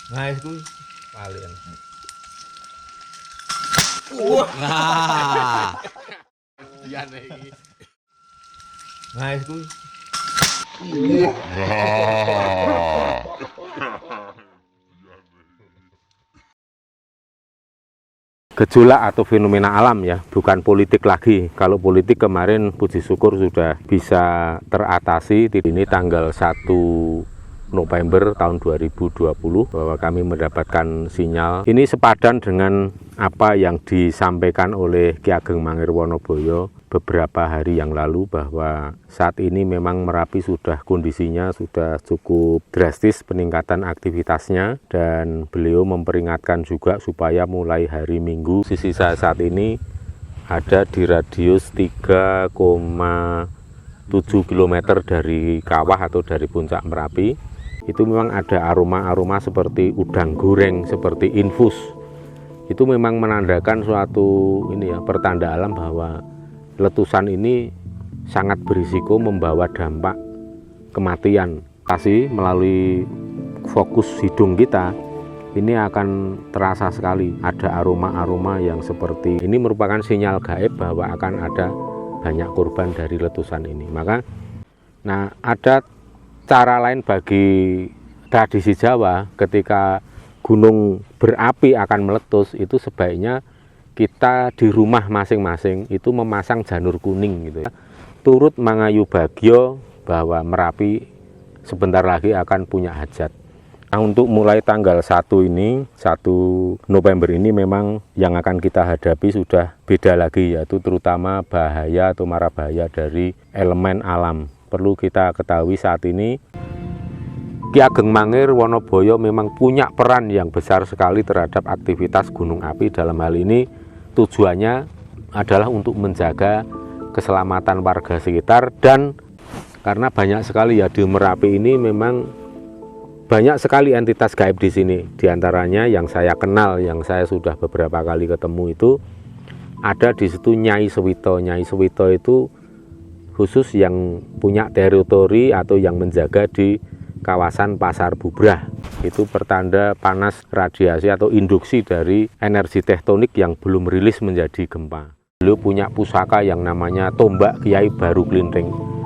Nah, itu paling. Nah, Dia iki. Nah, itu. Gejolak atau fenomena alam ya, bukan politik lagi. Kalau politik kemarin puji syukur sudah bisa teratasi. Ini tanggal 1 November tahun 2020 bahwa kami mendapatkan sinyal. Ini sepadan dengan apa yang disampaikan oleh Ki Ageng Mangir Wonoboyo beberapa hari yang lalu, bahwa saat ini memang Merapi sudah kondisinya sudah cukup drastis peningkatan aktivitasnya, dan beliau memperingatkan juga supaya mulai hari Minggu sisi saya saat ini ada di radius 3,7 km dari kawah atau dari puncak Merapi. Itu memang ada aroma-aroma seperti udang goreng, seperti infus. Itu memang menandakan suatu pertanda alam bahwa letusan ini sangat berisiko membawa dampak kematian. Pasti melalui fokus hidung kita ini akan terasa sekali ada aroma-aroma yang seperti ini, merupakan sinyal gaib bahwa akan ada banyak korban dari letusan ini. Maka ada cara lain bagi tradisi Jawa, ketika gunung berapi akan meletus itu sebaiknya kita di rumah masing-masing itu memasang janur kuning gitu ya. Turut mangayu bagyo bahwa Merapi sebentar lagi akan punya hajat. Nah, untuk mulai tanggal 1 ini, 1 November ini memang yang akan kita hadapi sudah beda lagi, yaitu terutama bahaya atau mara bahaya dari elemen alam. Perlu kita ketahui saat ini Ki Ageng Mangir Wonoboyo memang punya peran yang besar sekali terhadap aktivitas gunung api. Dalam hal ini tujuannya adalah untuk menjaga keselamatan warga sekitar, dan karena banyak sekali ya di Merapi ini memang Banyak sekali entitas gaib di sini. Di antaranya yang saya kenal, yang saya sudah beberapa kali ketemu itu ada di situ Nyai Sewito. Nyai Sewito itu khusus yang punya teritori atau yang menjaga di kawasan Pasar Bubrah. Itu pertanda panas radiasi atau induksi dari energi tektonik yang belum rilis menjadi gempa. Beliau punya pusaka yang namanya Tombak Kiai Baru Klinting.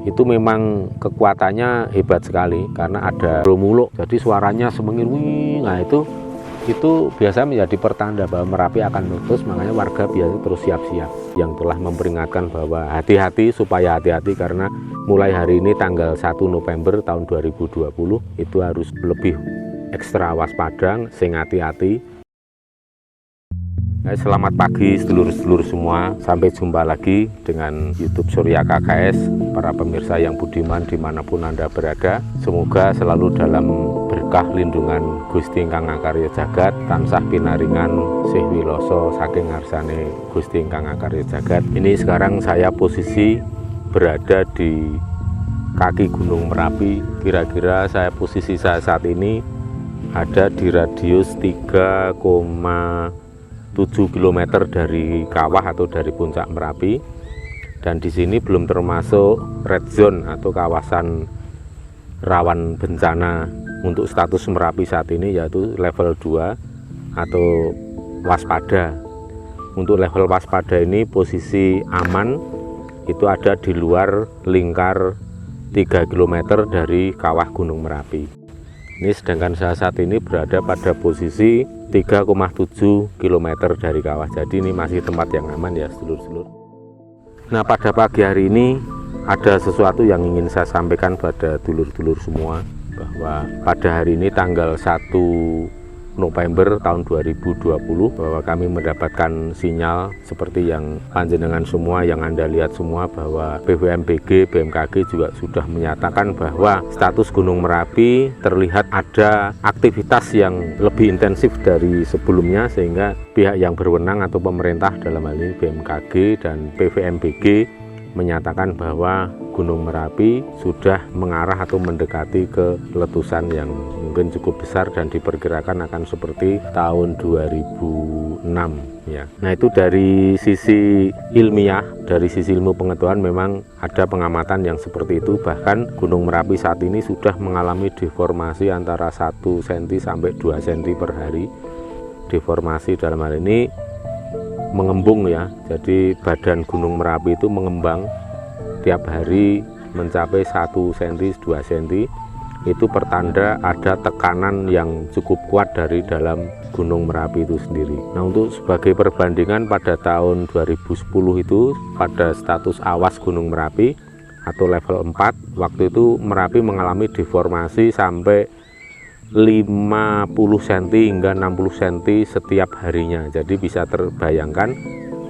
Itu memang kekuatannya hebat sekali karena ada Romulo, jadi suaranya semengir. Nah itu biasa menjadi pertanda bahwa Merapi akan meletus, makanya warga biasa terus siap-siap. Yang telah memperingatkan bahwa hati-hati, supaya hati-hati karena mulai hari ini tanggal 1 November tahun 2020 itu harus lebih ekstra waspada, sing hati-hati. Selamat pagi sedulur-sedulur semua, sampai jumpa lagi dengan YouTube Surya KKS. Para pemirsa yang budiman dimanapun Anda berada, semoga selalu dalam berkah lindungan Gusti Ingkang Ngakarya Jagat, tansah pinaringan Sih Wiloso saking ngarsane Gusti Ingkang Ngakarya Jagat. Ini sekarang saya posisi berada di kaki Gunung Merapi. Kira-kira posisi saya saat ini ada di radius 3,7 km dari kawah atau dari puncak Merapi, dan di sini belum termasuk red zone atau kawasan rawan bencana untuk status Merapi saat ini, yaitu level 2 atau waspada. Untuk level waspada ini posisi aman itu ada di luar lingkar 3 km dari kawah Gunung Merapi. Ini sedangkan saya saat ini berada pada posisi 3,7 km dari kawah. Jadi ini masih tempat yang aman ya sedulur-sedulur. Nah, pada pagi hari ini ada sesuatu yang ingin saya sampaikan pada dulur-dulur semua, bahwa pada hari ini tanggal 1 November tahun 2020 bahwa kami mendapatkan sinyal seperti yang panjenengan semua yang Anda lihat semua, bahwa BVMBG, BMKG juga sudah menyatakan bahwa status Gunung Merapi terlihat ada aktivitas yang lebih intensif dari sebelumnya, sehingga pihak yang berwenang atau pemerintah dalam hal ini BMKG dan BVMBG menyatakan bahwa Gunung Merapi sudah mengarah atau mendekati ke letusan yang mungkin cukup besar dan diperkirakan akan seperti tahun 2006 ya. Nah, itu dari sisi ilmiah, dari sisi ilmu pengetahuan memang ada pengamatan yang seperti itu. Bahkan Gunung Merapi saat ini sudah mengalami deformasi antara 1 cm sampai 2 cm per hari. Deformasi dalam hal ini mengembung ya, jadi badan Gunung Merapi itu mengembang tiap hari mencapai 1 cm 2 cm. Itu pertanda ada tekanan yang cukup kuat dari dalam Gunung Merapi itu sendiri. Nah, untuk sebagai perbandingan pada tahun 2010 itu pada status awas Gunung Merapi atau level 4, waktu itu Merapi mengalami deformasi sampai 50 cm hingga 60 cm setiap harinya. Jadi bisa terbayangkan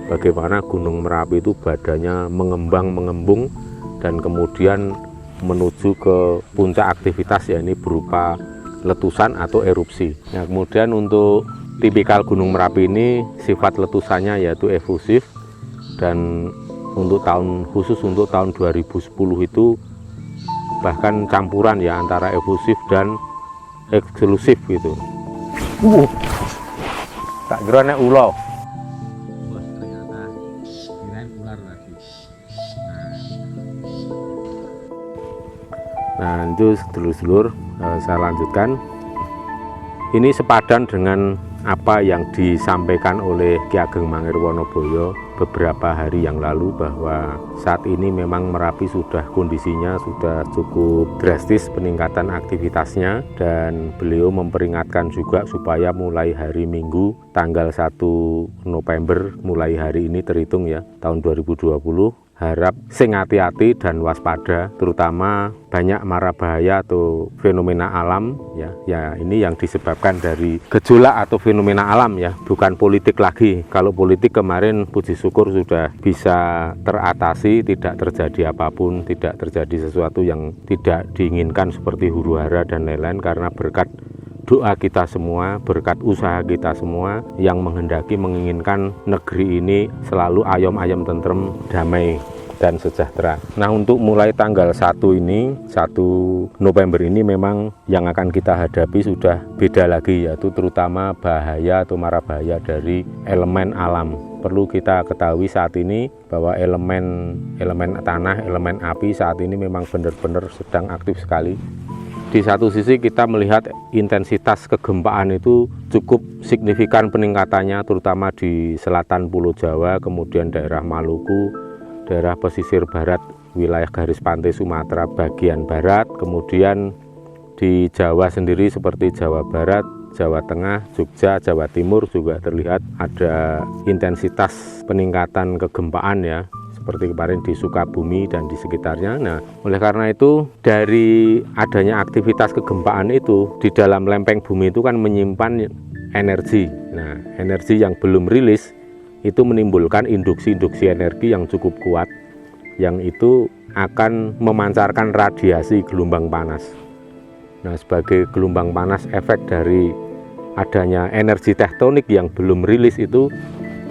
bagaimana Gunung Merapi itu badannya mengembung dan kemudian menuju ke puncak aktivitas, ya ini berupa letusan atau erupsi. Nah, kemudian untuk tipikal Gunung Merapi ini sifat letusannya yaitu efusif, dan untuk khusus untuk tahun 2010 itu bahkan campuran ya antara efusif dan eksklusif gitu. Tak kira nek ulo. Ternyata kirain ular lagi. Nah, itu sedulur-sedulur, saya lanjutkan. Ini sepadan dengan apa yang disampaikan oleh Ki Ageng Mangir Wonoboyo beberapa hari yang lalu, bahwa saat ini memang Merapi sudah kondisinya sudah cukup drastis peningkatan aktivitasnya, dan beliau memperingatkan juga supaya mulai hari Minggu tanggal 1 November mulai hari ini terhitung ya tahun 2020, harap sing hati-hati dan waspada, terutama banyak mara bahaya atau fenomena alam ya ini yang disebabkan dari gejolak atau fenomena alam ya, bukan politik lagi. Kalau politik kemarin puji syukur sudah bisa teratasi, tidak terjadi apapun, tidak terjadi sesuatu yang tidak diinginkan seperti huru-hara dan lain-lain, karena berkat doa kita semua, berkat usaha kita semua yang menginginkan negeri ini selalu ayom-ayom, tentrem, damai. dan sejahtera. Nah, untuk mulai tanggal 1 ini, 1 November ini memang yang akan kita hadapi sudah beda lagi, yaitu terutama bahaya atau mara bahaya dari elemen alam. Perlu kita ketahui saat ini bahwa elemen tanah, elemen api saat ini memang benar-benar sedang aktif sekali. Di satu sisi kita melihat intensitas kegempaan itu cukup signifikan peningkatannya, terutama di selatan Pulau Jawa, kemudian daerah Maluku, daerah pesisir barat, wilayah garis pantai Sumatera bagian barat, kemudian di Jawa sendiri seperti Jawa Barat, Jawa Tengah, Jogja, Jawa Timur juga terlihat ada intensitas peningkatan kegempaan ya, seperti kemarin di Sukabumi dan di sekitarnya. Nah, oleh karena itu dari adanya aktivitas kegempaan itu di dalam lempeng bumi itu kan menyimpan energi. Nah, energi yang belum rilis itu menimbulkan induksi-induksi energi yang cukup kuat, yang itu akan memancarkan radiasi gelombang panas. Nah, sebagai gelombang panas efek dari adanya energi tektonik yang belum rilis itu,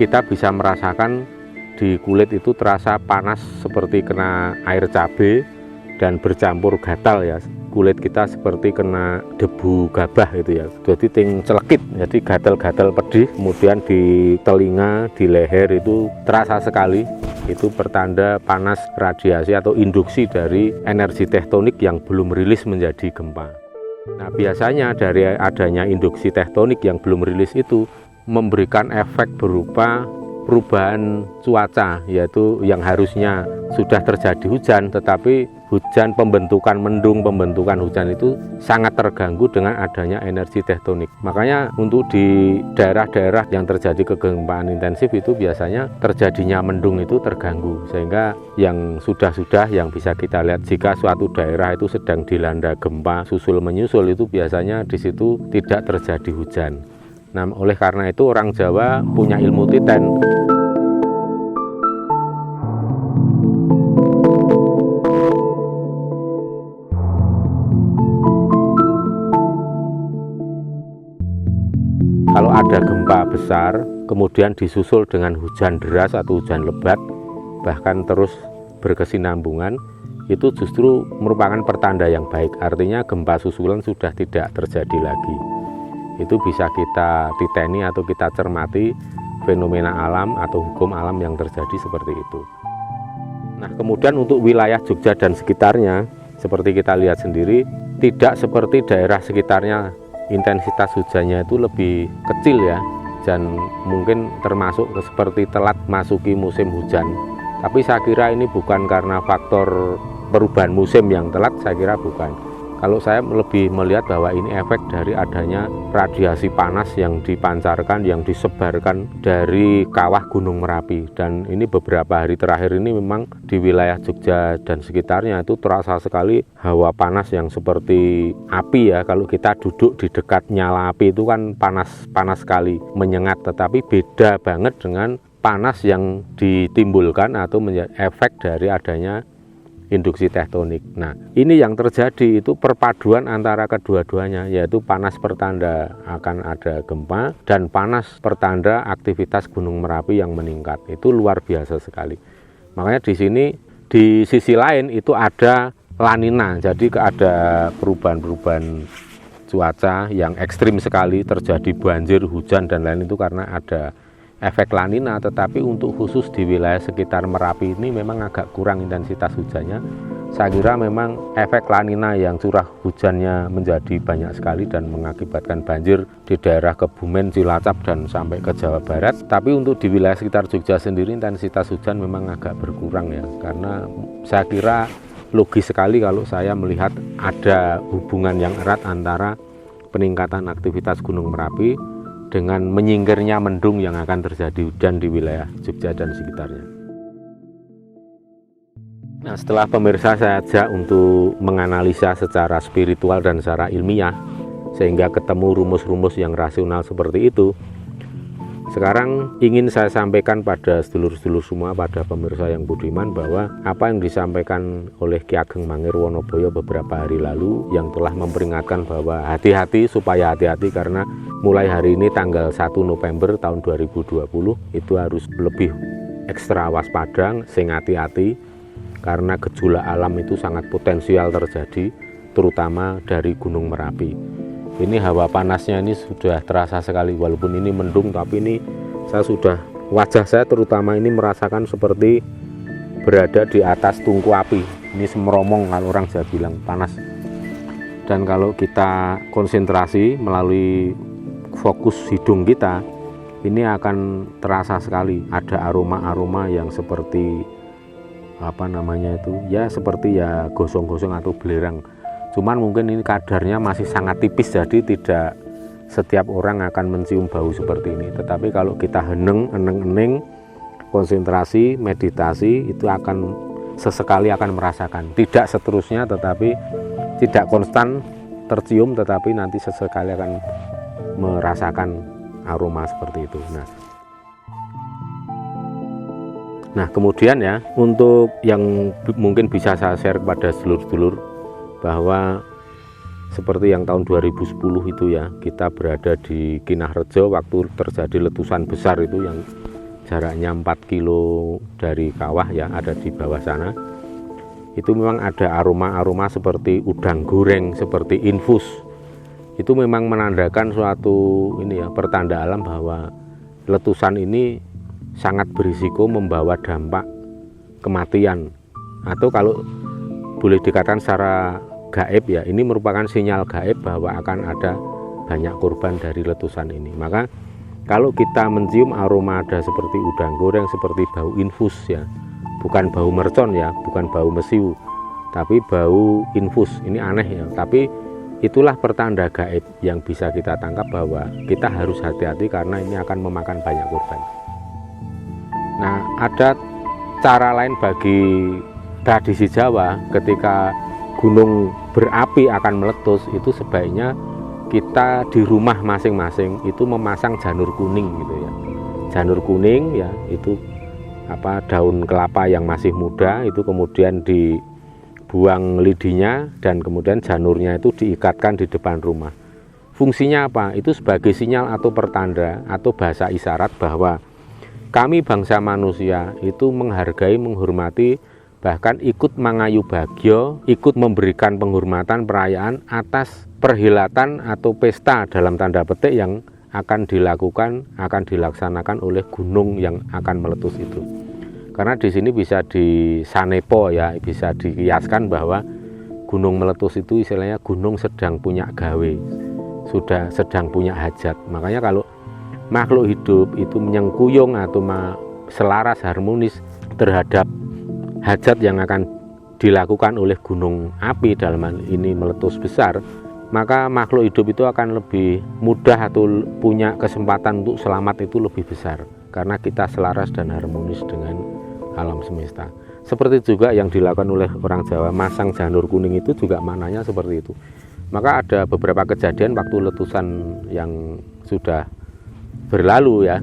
kita bisa merasakan di kulit itu terasa panas seperti kena air cabai dan bercampur gatal ya. Kulit kita seperti kena debu gabah itu ya. Jadi celekit, jadi gatal-gatal pedih. Kemudian di telinga, di leher itu terasa sekali. Itu pertanda panas radiasi atau induksi dari energi tektonik yang belum rilis menjadi gempa. Nah, biasanya dari adanya induksi tektonik yang belum rilis itu memberikan efek berupa perubahan cuaca, yaitu yang harusnya sudah terjadi hujan, tetapi hujan, pembentukan mendung, pembentukan hujan itu sangat terganggu dengan adanya energi tektonik. Makanya untuk di daerah-daerah yang terjadi kegempaan intensif itu biasanya terjadinya mendung itu terganggu, sehingga yang sudah-sudah yang bisa kita lihat jika suatu daerah itu sedang dilanda gempa susul menyusul itu biasanya di situ tidak terjadi hujan. Nah, oleh karena itu orang Jawa punya ilmu titen. Kalau ada gempa besar, kemudian disusul dengan hujan deras atau hujan lebat, bahkan terus berkesinambungan, itu justru merupakan pertanda yang baik. Artinya gempa susulan sudah tidak terjadi lagi. Itu bisa kita titeni atau kita cermati fenomena alam atau hukum alam yang terjadi seperti itu. Nah, kemudian untuk wilayah Jogja dan sekitarnya, seperti kita lihat sendiri, tidak seperti daerah sekitarnya, intensitas hujannya itu lebih kecil ya, dan mungkin termasuk seperti telat masuki musim hujan. Tapi saya kira ini bukan karena faktor perubahan musim yang telat, saya kira bukan. Kalau saya lebih melihat bahwa ini efek dari adanya radiasi panas yang dipancarkan, yang disebarkan dari kawah Gunung Merapi. Dan ini beberapa hari terakhir ini memang di wilayah Jogja dan sekitarnya itu terasa sekali hawa panas yang seperti api ya. Kalau kita duduk di dekat nyala api itu kan panas sekali, menyengat. Tetapi beda banget dengan panas yang ditimbulkan atau efek dari adanya induksi tektonik. Nah, ini yang terjadi itu perpaduan antara kedua-duanya, yaitu panas pertanda akan ada gempa dan panas pertanda aktivitas Gunung Merapi yang meningkat. Itu luar biasa sekali. Makanya di sini di sisi lain itu ada La Nina, jadi ada perubahan-perubahan cuaca yang ekstrim sekali, terjadi banjir, hujan dan lain itu karena ada efek La Nina. Tetapi untuk khusus di wilayah sekitar Merapi ini memang agak kurang intensitas hujannya. Saya kira memang efek La Nina yang curah hujannya menjadi banyak sekali dan mengakibatkan banjir di daerah Kebumen, Cilacap dan sampai ke Jawa Barat. Tapi untuk di wilayah sekitar Jogja sendiri intensitas hujan memang agak berkurang ya, karena saya kira logis sekali kalau saya melihat ada hubungan yang erat antara peningkatan aktivitas Gunung Merapi dengan menyingkirnya mendung yang akan terjadi hujan di wilayah Jogja dan sekitarnya. Nah, setelah pemirsa saya ajak untuk menganalisa secara spiritual dan secara ilmiah, sehingga ketemu rumus-rumus yang rasional seperti itu, sekarang ingin saya sampaikan pada sedulur-sedulur semua, pada pemirsa yang budiman, bahwa apa yang disampaikan oleh Ki Ageng Mangir Wonoboyo beberapa hari lalu yang telah memperingatkan bahwa hati-hati, supaya hati-hati karena mulai hari ini tanggal 1 November tahun 2020 itu harus lebih ekstra waspada, sing hati-hati, karena gejolak alam itu sangat potensial terjadi, terutama dari Gunung Merapi. Ini hawa panasnya ini sudah terasa sekali, walaupun ini mendung, tapi ini wajah saya terutama ini merasakan seperti berada di atas tungku api. Ini semeromong kalau orang Jawa bilang, panas. Dan kalau kita konsentrasi melalui fokus hidung kita, ini akan terasa sekali ada aroma-aroma yang seperti seperti gosong-gosong atau belerang. Cuman mungkin ini kadarnya masih sangat tipis, jadi tidak setiap orang akan mencium bau seperti ini. Tetapi kalau kita eneng, konsentrasi, meditasi, itu akan sesekali akan merasakan. Tidak seterusnya, tetapi tidak konstan tercium, tetapi nanti sesekali akan merasakan aroma seperti itu. Nah kemudian ya, untuk yang mungkin bisa saya share kepada sedulur-sedulur, bahwa seperti yang tahun 2010 itu ya, kita berada di Kinahrejo waktu terjadi letusan besar itu yang jaraknya 4 kilo dari kawah ya, ada di bawah sana. Itu memang ada aroma-aroma seperti udang goreng, seperti infus. Itu memang menandakan suatu pertanda alam bahwa letusan ini sangat berisiko membawa dampak kematian, atau kalau boleh dikatakan secara gaib ya, ini merupakan sinyal gaib bahwa akan ada banyak korban dari letusan ini. Maka kalau kita mencium aroma ada seperti udang goreng, seperti bau infus ya, bukan bau mercon ya, bukan bau mesiu, tapi bau infus. Ini aneh ya, tapi itulah pertanda gaib yang bisa kita tangkap bahwa kita harus hati-hati karena ini akan memakan banyak korban. Nah, ada cara lain bagi tradisi Jawa ketika gunung berapi akan meletus, itu sebaiknya kita di rumah masing-masing itu memasang janur kuning gitu ya. Janur kuning ya, itu daun kelapa yang masih muda, itu kemudian dibuang lidinya dan kemudian janurnya itu diikatkan di depan rumah. Fungsinya apa? Itu sebagai sinyal atau pertanda atau bahasa isyarat bahwa kami bangsa manusia itu menghargai, menghormati, bahkan ikut mangayu bagyo, ikut memberikan penghormatan, perayaan atas perhilatan atau pesta dalam tanda petik yang akan dilaksanakan oleh gunung yang akan meletus itu. Karena di sini bisa disanepo ya, bisa dikiaskan bahwa gunung meletus itu istilahnya gunung sedang punya gawe, sudah sedang punya hajat. Makanya kalau makhluk hidup itu menyengkuyung atau selaras harmonis terhadap hajat yang akan dilakukan oleh gunung api dalam hal ini meletus besar, maka makhluk hidup itu akan lebih mudah atau punya kesempatan untuk selamat itu lebih besar karena kita selaras dan harmonis dengan alam semesta. Seperti juga yang dilakukan oleh orang Jawa, masang janur kuning itu juga maknanya seperti itu. Maka ada beberapa kejadian waktu letusan yang sudah berlalu ya,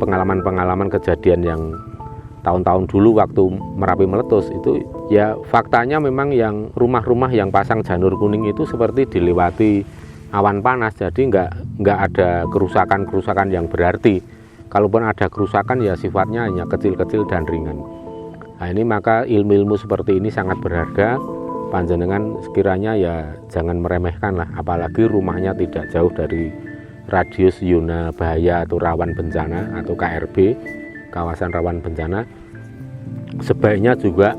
pengalaman-pengalaman kejadian yang tahun-tahun dulu waktu Merapi meletus itu ya, faktanya memang yang rumah-rumah yang pasang janur kuning itu seperti dilewati awan panas, jadi nggak ada kerusakan yang berarti. Kalaupun ada kerusakan ya sifatnya hanya kecil-kecil dan ringan. Nah ini maka ilmu-ilmu seperti ini sangat berharga. Panjenengan sekiranya ya jangan meremehkan lah, apalagi rumahnya tidak jauh dari radius zona bahaya atau rawan bencana atau KRB, kawasan rawan bencana. Sebaiknya juga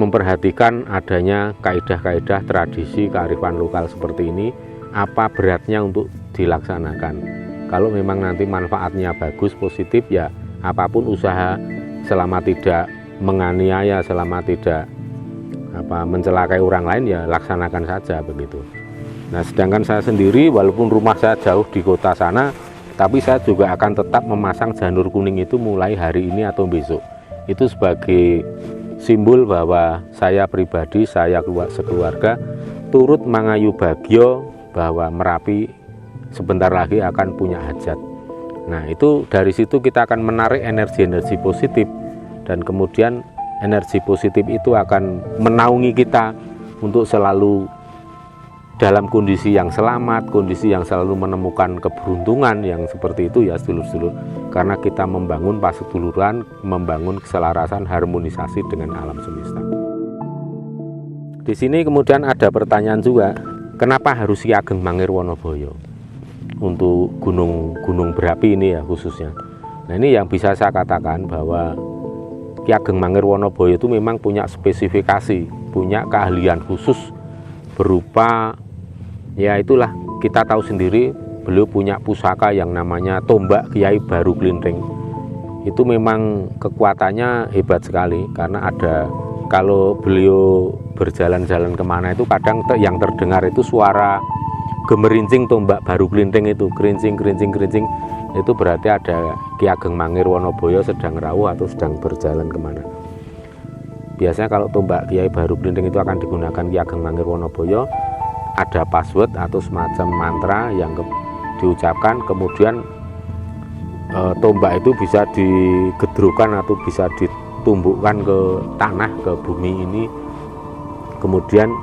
memperhatikan adanya kaidah-kaidah tradisi kearifan lokal seperti ini, apa beratnya untuk dilaksanakan. Kalau memang nanti manfaatnya bagus, positif ya apapun usaha, selama tidak menganiaya, selama tidak mencelakai orang lain ya laksanakan saja begitu. Nah sedangkan saya sendiri walaupun rumah saya jauh di kota sana, tapi saya juga akan tetap memasang janur kuning itu mulai hari ini atau besok. Itu sebagai simbol bahwa saya pribadi, saya sekeluarga turut mangayu bagyo bahwa Merapi sebentar lagi akan punya hajat. Nah itu dari situ kita akan menarik energi-energi positif, dan kemudian energi positif itu akan menaungi kita untuk selalu dalam kondisi yang selamat, kondisi yang selalu menemukan keberuntungan yang seperti itu ya sedulur-sedulur. Karena kita membangun paseduluran, membangun keselarasan, harmonisasi dengan alam semesta. Di sini kemudian ada pertanyaan juga, kenapa harus Ki Ageng Mangir Wonoboyo untuk gunung berapi ini ya khususnya. Nah ini yang bisa saya katakan bahwa Ki Ageng Mangir Wonoboyo itu memang punya spesifikasi, punya keahlian khusus berupa, ya itulah kita tahu sendiri, beliau punya pusaka yang namanya tombak Kiai Baru Klinting. Itu memang kekuatannya hebat sekali, karena ada, kalau beliau berjalan-jalan kemana itu kadang yang terdengar itu suara gemerincing tombak Baru Klinting itu, kerincing, itu berarti ada Ki Ageng Mangir Wonoboyo sedang rawuh atau sedang berjalan kemana. Biasanya kalau tombak Kiai Baru Klinting itu akan digunakan Ki Ageng Mangir Wonoboyo, ada password atau semacam mantra yang diucapkan, kemudian tombak itu bisa digedrukan atau bisa ditumbukkan ke tanah, ke bumi ini, kemudian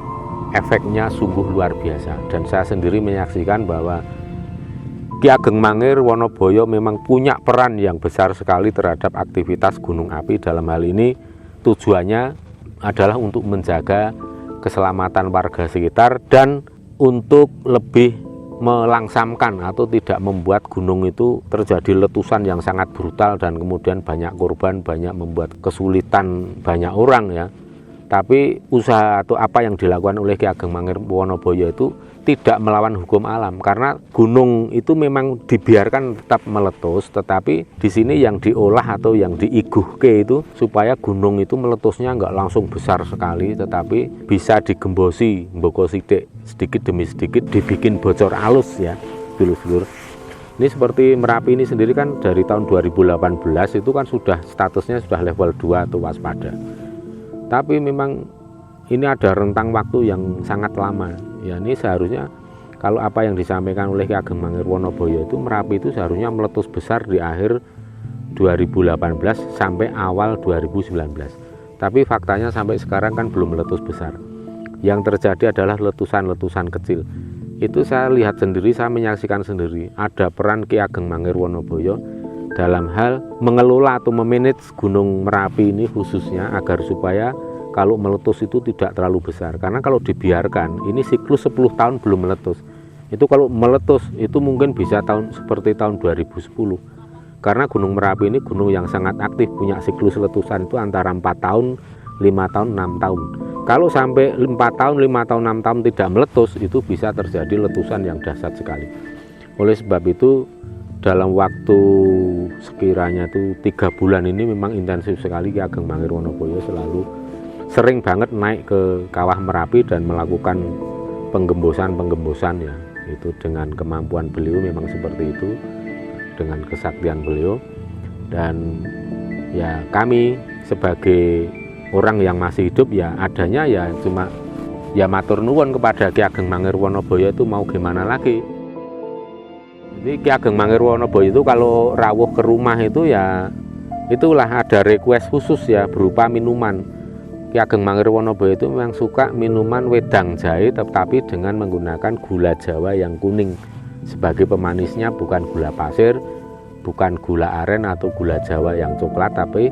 efeknya sungguh luar biasa. Dan saya sendiri menyaksikan bahwa Ki Ageng Mangir Wonoboyo memang punya peran yang besar sekali terhadap aktivitas gunung api. Dalam hal ini tujuannya adalah untuk menjaga keselamatan warga sekitar dan untuk lebih melangsamkan atau tidak membuat gunung itu terjadi letusan yang sangat brutal dan kemudian banyak korban, banyak membuat kesulitan banyak orang ya. Tapi usaha atau apa yang dilakukan oleh Ki Ageng Mangir Wonoboyo itu tidak melawan hukum alam, karena gunung itu memang dibiarkan tetap meletus, tetapi di sini yang diolah atau yang diiguhke itu supaya gunung itu meletusnya nggak langsung besar sekali, tetapi bisa digembosi, mboko sedikit demi sedikit dibikin bocor halus ya, dulur-dulur. Ini seperti Merapi ini sendiri kan dari tahun 2018 itu kan sudah statusnya sudah level 2 atau waspada. Tapi memang ini ada rentang waktu yang sangat lama. Ya ini seharusnya kalau apa yang disampaikan oleh Ki Ageng Mangir Wonoboyo itu, Merapi itu seharusnya meletus besar di akhir 2018 sampai awal 2019. Tapi faktanya sampai sekarang kan belum meletus besar. Yang terjadi adalah letusan-letusan kecil. Itu saya lihat sendiri, saya menyaksikan sendiri. Ada peran Ki Ageng Mangir Wonoboyo dalam hal mengelola atau memanage Gunung Merapi ini khususnya agar supaya kalau meletus itu tidak terlalu besar. Karena kalau dibiarkan, ini siklus 10 tahun belum meletus. Itu kalau meletus itu mungkin bisa seperti tahun 2010. Karena Gunung Merapi ini gunung yang sangat aktif, punya siklus letusan itu antara 4 tahun, 5 tahun, 6 tahun. Kalau sampai 4 tahun, 5 tahun, 6 tahun tidak meletus, itu bisa terjadi letusan yang dahsyat sekali. Oleh sebab itu, dalam waktu sekiranya itu 3 bulan ini memang intensif sekali Ki Ageng Mangir Wonoboyo selalu sering banget naik ke kawah Merapi dan melakukan penggembosan ya. Itu dengan kemampuan beliau memang seperti itu, dengan kesaktian beliau. Dan ya kami sebagai orang yang masih hidup ya adanya ya cuma ya matur nuwun kepada Ki Ageng Mangir Wonoboyo itu mau gimana lagi. Jadi Ki Ageng Mangir Wonoboyo itu kalau rawuh ke rumah itu ya itulah ada request khusus ya berupa minuman. Ki Ageng Mangir Wonoboyo itu memang suka minuman wedang jahe tetapi dengan menggunakan gula Jawa yang kuning sebagai pemanisnya, bukan gula pasir, bukan gula aren atau gula Jawa yang coklat, tapi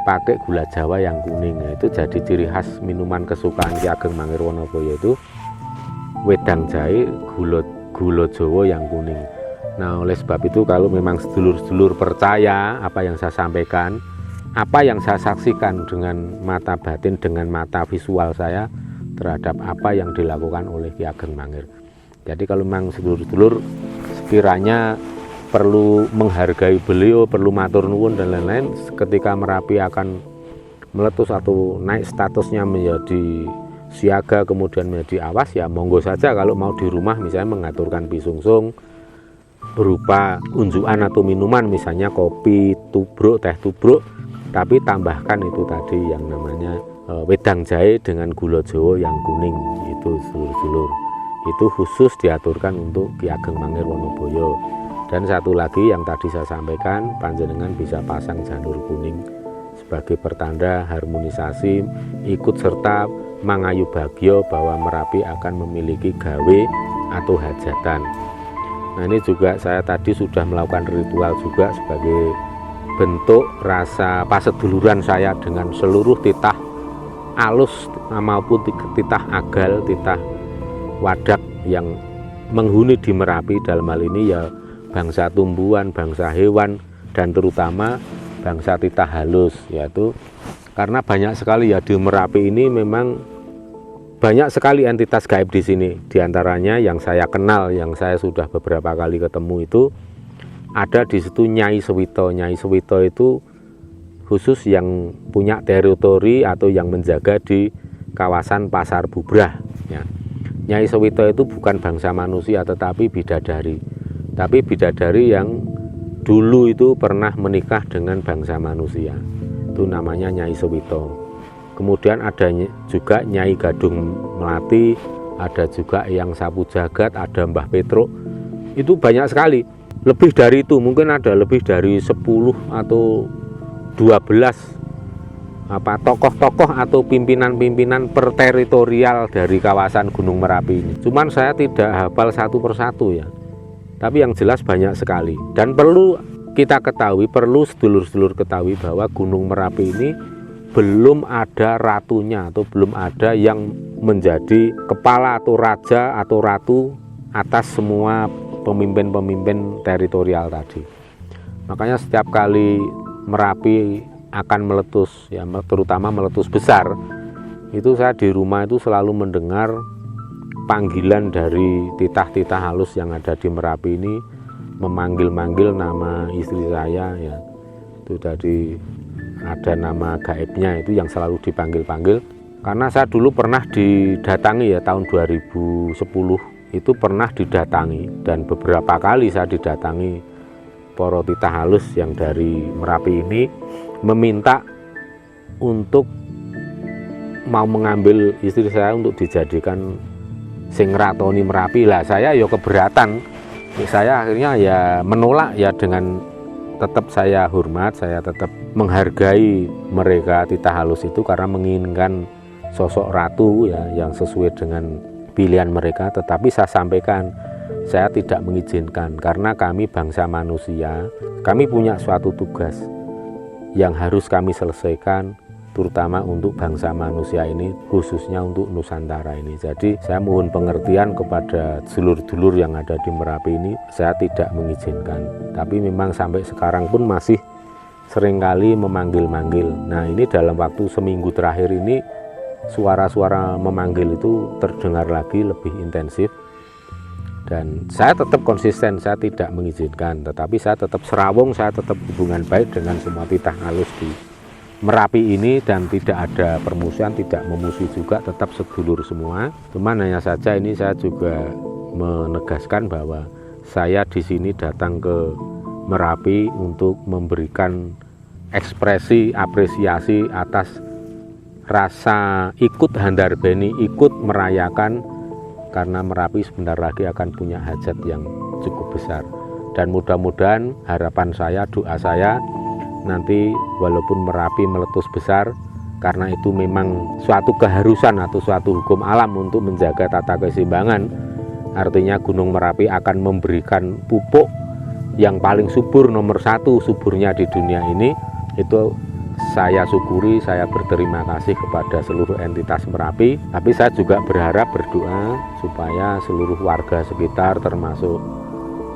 pakai gula Jawa yang kuning. Itu jadi ciri khas minuman kesukaan Ki Ageng Mangir Wonoboyo itu wedang jahe gula Jawa yang kuning. Nah oleh sebab itu kalau memang sedulur-sedulur percaya apa yang saya sampaikan, apa yang saya saksikan dengan mata batin, dengan mata visual saya terhadap apa yang dilakukan oleh Ki Ageng Mangir. Jadi kalau memang sedulur-sedulur sekiranya perlu menghargai beliau, perlu matur nuwun dan lain-lain, ketika Merapi akan meletus atau naik statusnya menjadi siaga kemudian menjadi awas, ya monggo saja kalau mau di rumah misalnya mengaturkan pisungsung berupa unjukan atau minuman, misalnya kopi tubruk, teh tubruk, tapi tambahkan itu tadi yang namanya wedang jahe dengan gula Jawa yang kuning. Itu sedulur-sedulur, itu khusus diaturkan untuk Ki Ageng Mangir Wonoboyo. Dan satu lagi yang tadi saya sampaikan, panjenengan bisa pasang janur kuning sebagai pertanda harmonisasi, ikut serta mangayu bagyo bahwa Merapi akan memiliki gawe atau hajatan. Nah, ini juga saya tadi sudah melakukan ritual juga sebagai bentuk rasa paseduluran saya dengan seluruh titah alus maupun titah agal, titah wadak yang menghuni di Merapi, dalam hal ini ya bangsa tumbuhan, bangsa hewan, dan terutama bangsa titah halus, yaitu karena banyak sekali ya di Merapi ini memang banyak sekali entitas gaib di sini. Di antaranya yang saya kenal, yang saya sudah beberapa kali ketemu itu ada di situ Nyai Sewito. Nyai Sewito itu khusus yang punya teritori atau yang menjaga di kawasan Pasar Bubrah. Ya. Nyai Sewito itu bukan bangsa manusia tetapi bidadari. Tapi bidadari yang dulu itu pernah menikah dengan bangsa manusia. Itu namanya Nyai Sewito. Kemudian ada juga Nyai Gadung Melati, ada juga yang Sapu Jagat, ada Mbah Petruk. Itu banyak sekali. Lebih dari itu, mungkin ada lebih dari 10 atau 12 tokoh-tokoh atau pimpinan-pimpinan perteritorial dari kawasan Gunung Merapi ini. Cuman saya tidak hafal satu persatu ya. Tapi yang jelas banyak sekali. Dan perlu kita ketahui, perlu sedulur-sedulur ketahui bahwa Gunung Merapi ini belum ada ratunya atau belum ada yang menjadi kepala atau raja atau ratu atas semua pemimpin-pemimpin teritorial tadi. Makanya setiap kali Merapi akan meletus, ya terutama meletus besar, itu saya di rumah itu selalu mendengar panggilan dari titah-titah halus yang ada di Merapi ini memanggil-manggil nama istri saya, ya itu tadi ada nama gaibnya itu yang selalu dipanggil-panggil. Karena saya dulu pernah didatangi ya tahun 2010 itu pernah didatangi, dan beberapa kali saya didatangi para titah halus yang dari Merapi ini meminta untuk mau mengambil istri saya untuk dijadikan sing ratoni Merapi. Lah saya ya keberatan. Saya akhirnya ya menolak ya, dengan tetap saya hormat, saya tetap menghargai mereka titah halus itu karena menginginkan sosok ratu ya yang sesuai dengan pilihan mereka. Tetapi saya sampaikan saya tidak mengizinkan karena kami bangsa manusia, kami punya suatu tugas yang harus kami selesaikan, terutama untuk bangsa manusia ini, khususnya untuk Nusantara ini. Jadi saya mohon pengertian kepada dulur-dulur yang ada di Merapi ini, saya tidak mengizinkan. Tapi memang sampai sekarang pun masih seringkali memanggil-manggil. Nah ini dalam waktu seminggu terakhir ini, suara-suara memanggil itu terdengar lagi lebih intensif. Dan saya tetap konsisten, saya tidak mengizinkan, tetapi saya tetap serawung, saya tetap hubungan baik dengan semua titah halus di Merapi ini, dan tidak ada permusuhan, tidak memusuhi juga, tetap sedulur semua. Cuman hanya saja ini saya juga menegaskan bahwa saya di sini datang ke Merapi untuk memberikan ekspresi apresiasi atas rasa ikut handarbeni, ikut merayakan, karena Merapi sebentar lagi akan punya hajat yang cukup besar. Dan mudah-mudahan harapan saya, doa saya, nanti walaupun Merapi meletus besar, karena itu memang suatu keharusan atau suatu hukum alam untuk menjaga tata keseimbangan, artinya Gunung Merapi akan memberikan pupuk yang paling subur, nomor 1 suburnya di dunia ini. Itu saya syukuri, saya berterima kasih kepada seluruh entitas Merapi. Tapi saya juga berharap, berdoa supaya seluruh warga sekitar termasuk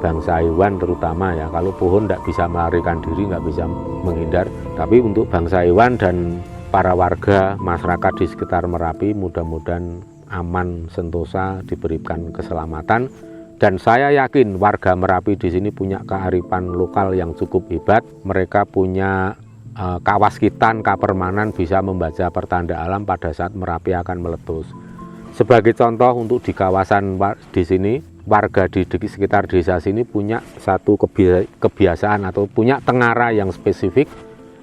bangsa hewan terutama ya, kalau pohon tidak bisa melarikan diri, nggak bisa menghindar, tapi untuk bangsa hewan dan para warga masyarakat di sekitar Merapi mudah-mudahan aman, sentosa, diberikan keselamatan. Dan saya yakin warga Merapi di sini punya kearifan lokal yang cukup hebat. Mereka punya kawaskitan, kapermanan, bisa membaca pertanda alam pada saat Merapi akan meletus. Sebagai contoh, untuk di kawasan di sini, warga di sekitar desa sini punya satu kebiasaan atau punya tengara yang spesifik.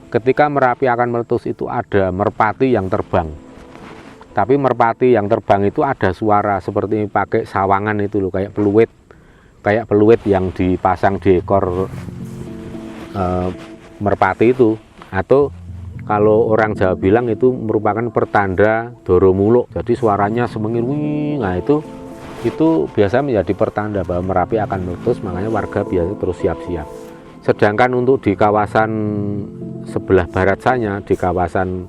Ketika Merapi akan meletus itu ada merpati yang terbang. Tapi merpati yang terbang itu ada suara seperti pakai sawangan itu loh, kayak peluit yang dipasang di ekor merpati itu. Atau Kalau orang Jawa bilang itu merupakan pertanda Doro Muluk. Jadi suaranya semengir, wih. Nah itu biasa menjadi pertanda bahwa Merapi akan meletus, makanya warga biasa terus siap-siap. Sedangkan untuk di kawasan sebelah barat sana, di kawasan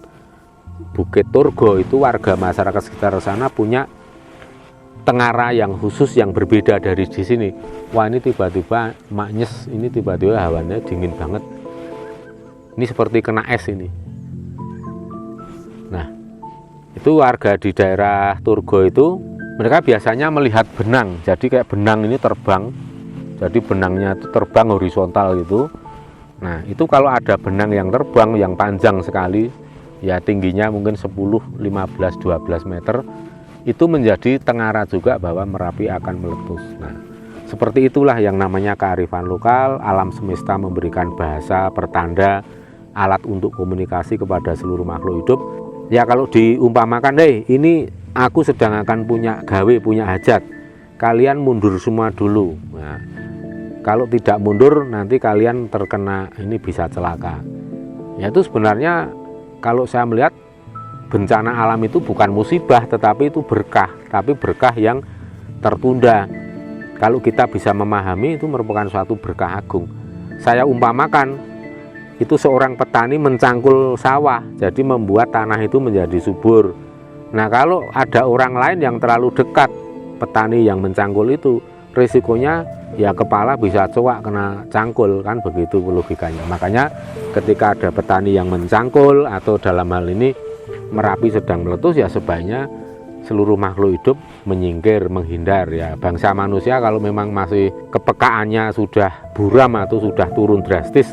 Bukit Turgo, itu warga masyarakat sekitar sana punya tengara yang khusus yang berbeda dari di sini. Wah, ini tiba-tiba maknyes, ini tiba-tiba hawanya dingin banget. Ini seperti kena es ini. Nah, itu warga di daerah Turgo itu mereka biasanya melihat benang. Jadi kayak benang ini terbang. Jadi benangnya itu terbang horizontal gitu. Nah, itu kalau ada benang yang terbang yang panjang sekali, ya tingginya mungkin 10, 15, 12 meter, itu menjadi tengara juga bahwa Merapi akan meletus. Nah, seperti itulah yang namanya kearifan lokal. Alam semesta memberikan bahasa, pertanda, alat untuk komunikasi kepada seluruh makhluk hidup. Ya kalau diumpamakan, ini aku sedang akan punya gawe, punya hajat, kalian mundur semua dulu. Nah, kalau tidak mundur nanti kalian terkena, ini bisa celaka. Ya itu sebenarnya kalau saya melihat bencana alam itu bukan musibah, tetapi itu berkah, tapi berkah yang tertunda. Kalau kita bisa memahami, itu merupakan suatu berkah agung. Saya umpamakan, itu seorang petani mencangkul sawah, jadi membuat tanah itu menjadi subur. Nah kalau ada orang lain yang terlalu dekat, petani yang mencangkul itu, risikonya ya kepala bisa cowak kena cangkul, kan begitu logikanya. Makanya ketika ada petani yang mencangkul, atau dalam hal ini Merapi sedang meletus, ya sebaiknya seluruh makhluk hidup menyingkir, menghindar. Ya bangsa manusia kalau memang masih kepekaannya sudah buram atau sudah turun drastis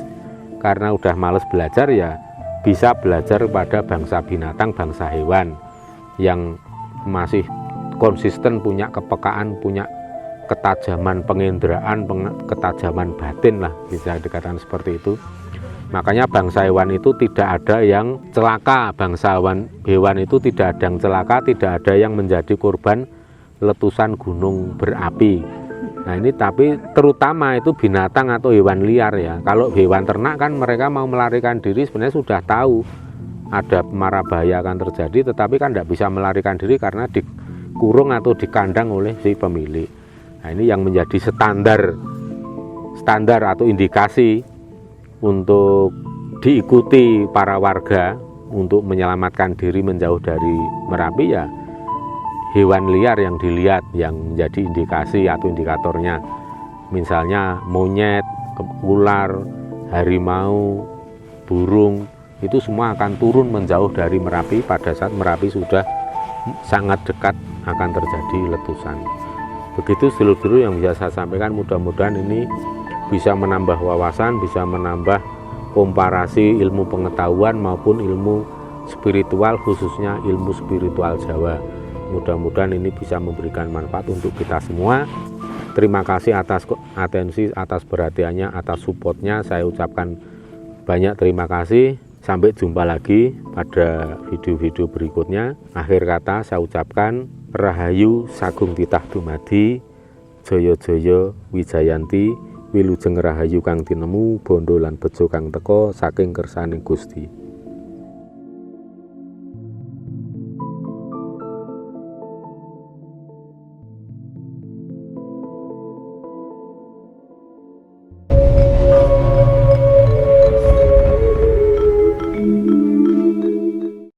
karena udah males belajar, ya bisa belajar pada bangsa binatang, bangsa hewan yang masih konsisten punya kepekaan, punya ketajaman penginderaan, ketajaman batin lah, bisa dikatakan seperti itu. Makanya bangsa hewan itu tidak ada yang celaka, bangsa hewan itu tidak ada yang celaka, tidak ada yang menjadi korban letusan gunung berapi. Nah ini tapi terutama itu binatang atau hewan liar ya. Kalau hewan ternak kan mereka mau melarikan diri sebenarnya sudah tahu ada mara bahaya akan terjadi, tetapi kan tidak bisa melarikan diri karena dikurung atau dikandang oleh si pemilik. Nah ini yang menjadi standar atau indikasi untuk diikuti para warga untuk menyelamatkan diri menjauh dari Merapi, ya hewan liar yang dilihat yang menjadi indikasi atau indikatornya. Misalnya monyet, ular, harimau, burung, itu semua akan turun menjauh dari Merapi pada saat Merapi sudah sangat dekat akan terjadi letusan. Begitu sedulur-sedulur yang bisa saya sampaikan, mudah-mudahan ini bisa menambah wawasan, bisa menambah komparasi ilmu pengetahuan maupun ilmu spiritual, khususnya ilmu spiritual Jawa. Mudah-mudahan ini bisa memberikan manfaat untuk kita semua. Terima kasih atas atensi, atas perhatiannya, atas supportnya. Saya ucapkan banyak terima kasih. Sampai jumpa lagi pada video-video berikutnya. Akhir kata saya ucapkan Rahayu Sagung Titah Dumadi, Joyo-joyo Wijayanti, Wilujeng Rahayu kang tinemu, bondo lan bejo kang teka saking kersaning Gusti.